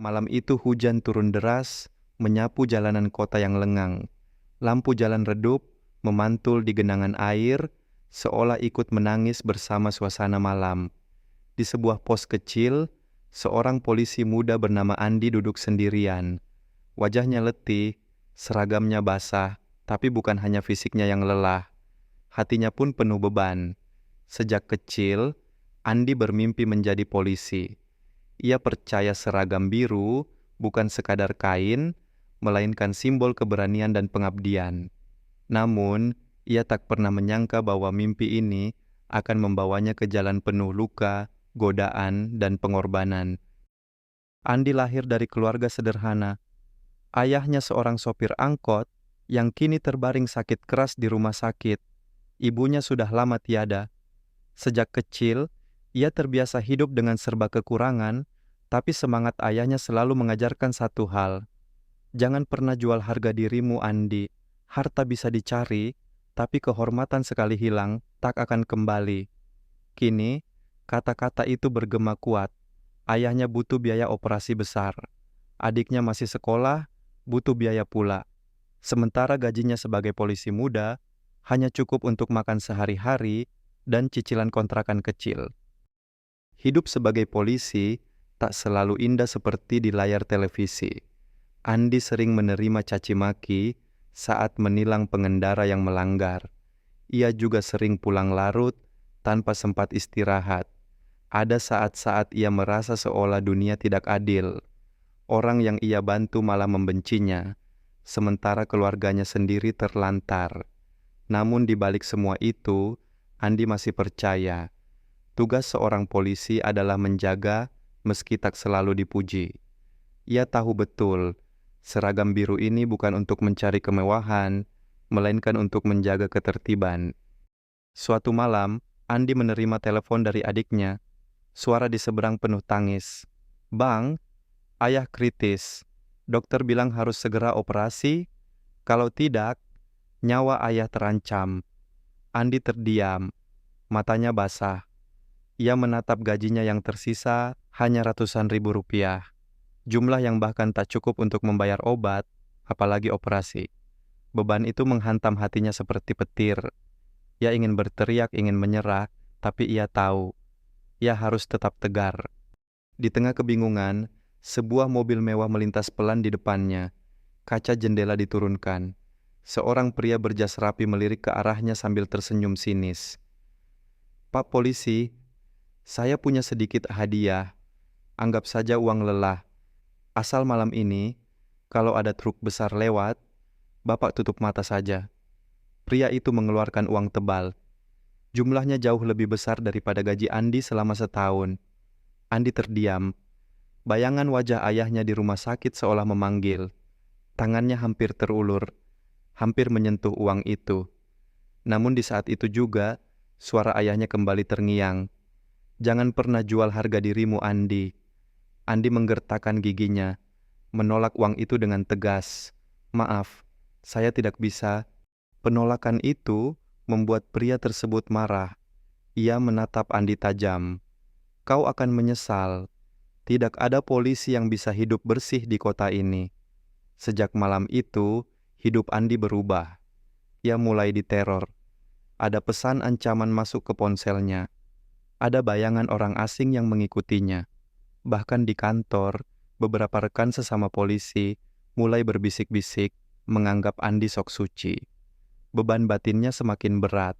Malam itu hujan turun deras, menyapu jalanan kota yang lengang. Lampu jalan redup, memantul di genangan air, seolah ikut menangis bersama suasana malam. Di sebuah pos kecil, seorang polisi muda bernama Andi duduk sendirian. Wajahnya letih, seragamnya basah, tapi bukan hanya fisiknya yang lelah. Hatinya pun penuh beban. Sejak kecil, Andi bermimpi menjadi polisi. Ia percaya seragam biru bukan sekadar kain, melainkan simbol keberanian dan pengabdian. Namun, ia tak pernah menyangka bahwa mimpi ini akan membawanya ke jalan penuh luka, godaan, dan pengorbanan. Andi lahir dari keluarga sederhana. Ayahnya seorang sopir angkot yang kini terbaring sakit keras di rumah sakit. Ibunya sudah lama tiada. Sejak kecil, ia terbiasa hidup dengan serba kekurangan, tapi semangat ayahnya selalu mengajarkan satu hal. Jangan pernah jual harga dirimu, Andi. Harta bisa dicari, tapi kehormatan sekali hilang, tak akan kembali. Kini, kata-kata itu bergema kuat. Ayahnya butuh biaya operasi besar. Adiknya masih sekolah, butuh biaya pula. Sementara gajinya sebagai polisi muda, hanya cukup untuk makan sehari-hari dan cicilan kontrakan kecil. Hidup sebagai polisi tak selalu indah seperti di layar televisi. Andi sering menerima caci maki saat menilang pengendara yang melanggar. Ia juga sering pulang larut tanpa sempat istirahat. Ada saat-saat ia merasa seolah dunia tidak adil. Orang yang ia bantu malah membencinya, sementara keluarganya sendiri terlantar. Namun di balik semua itu, Andi masih percaya tugas seorang polisi adalah menjaga meski tak selalu dipuji. Ia tahu betul, seragam biru ini bukan untuk mencari kemewahan, melainkan untuk menjaga ketertiban. Suatu malam, Andi menerima telepon dari adiknya. Suara di seberang penuh tangis. "Bang, ayah kritis. Dokter bilang harus segera operasi. Kalau tidak, nyawa ayah terancam." Andi terdiam, matanya basah. Ia menatap gajinya yang tersisa hanya ratusan ribu rupiah. Jumlah yang bahkan tak cukup untuk membayar obat, apalagi operasi. Beban itu menghantam hatinya seperti petir. Ia ingin berteriak, ingin menyerah, tapi ia tahu, ia harus tetap tegar. Di tengah kebingungan, sebuah mobil mewah melintas pelan di depannya. Kaca jendela diturunkan. Seorang pria berjas rapi melirik ke arahnya sambil tersenyum sinis. "Pak polisi, saya punya sedikit hadiah. Anggap saja uang lelah. Asal malam ini, kalau ada truk besar lewat, Bapak tutup mata saja." Pria itu mengeluarkan uang tebal. Jumlahnya jauh lebih besar daripada gaji Andi selama setahun. Andi terdiam. Bayangan wajah ayahnya di rumah sakit seolah memanggil. Tangannya hampir terulur, hampir menyentuh uang itu. Namun di saat itu juga, suara ayahnya kembali terngiang. "Jangan pernah jual harga dirimu, Andi." Andi menggertakkan giginya, menolak uang itu dengan tegas. "Maaf, saya tidak bisa." Penolakan itu membuat pria tersebut marah. Ia menatap Andi tajam. "Kau akan menyesal. Tidak ada polisi yang bisa hidup bersih di kota ini." Sejak malam itu, hidup Andi berubah. Ia mulai diteror. Ada pesan ancaman masuk ke ponselnya. Ada bayangan orang asing yang mengikutinya. Bahkan di kantor, beberapa rekan sesama polisi mulai berbisik-bisik menganggap Andi sok suci. Beban batinnya semakin berat.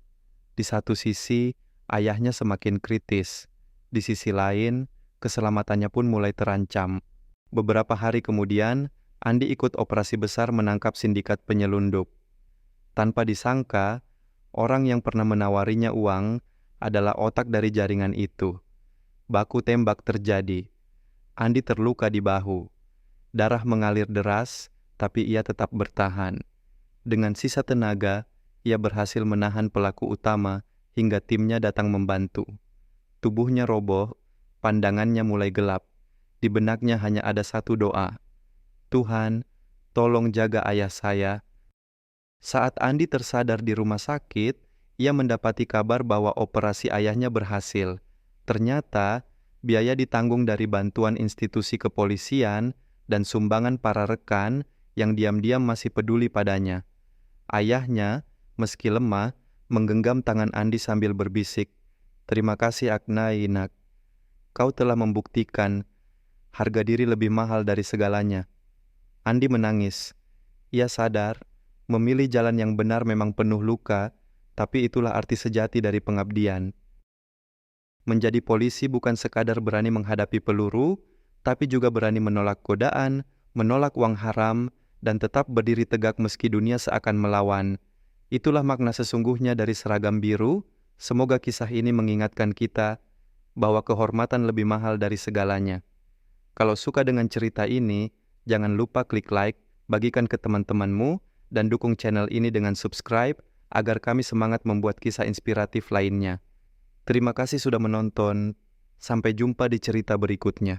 Di satu sisi, ayahnya semakin kritis. Di sisi lain, keselamatannya pun mulai terancam. Beberapa hari kemudian, Andi ikut operasi besar menangkap sindikat penyelundup. Tanpa disangka, orang yang pernah menawarinya uang adalah otak dari jaringan itu. Baku tembak terjadi. Andi terluka di bahu. Darah mengalir deras, tapi ia tetap bertahan. Dengan sisa tenaga, ia berhasil menahan pelaku utama hingga timnya datang membantu. Tubuhnya roboh, pandangannya mulai gelap. Di benaknya hanya ada satu doa. "Tuhan, tolong jaga ayah saya." Saat Andi tersadar di rumah sakit, ia mendapati kabar bahwa operasi ayahnya berhasil. Ternyata, Biaya ditanggung dari bantuan institusi kepolisian dan sumbangan para rekan yang diam-diam masih peduli padanya. Ayahnya, meski lemah, menggenggam tangan Andi sambil berbisik, "Terima kasih Aknai, nak. Kau telah membuktikan harga diri lebih mahal dari segalanya." Andi menangis. Ia sadar, memilih jalan yang benar memang penuh luka, tapi itulah arti sejati dari pengabdian. Menjadi polisi bukan sekadar berani menghadapi peluru, tapi juga berani menolak godaan, menolak uang haram, dan tetap berdiri tegak meski dunia seakan melawan. Itulah makna sesungguhnya dari seragam biru. Semoga kisah ini mengingatkan kita bahwa kehormatan lebih mahal dari segalanya. Kalau suka dengan cerita ini, jangan lupa klik like, bagikan ke teman-temanmu, dan dukung channel ini dengan subscribe agar kami semangat membuat kisah inspiratif lainnya. Terima kasih sudah menonton. Sampai jumpa di cerita berikutnya.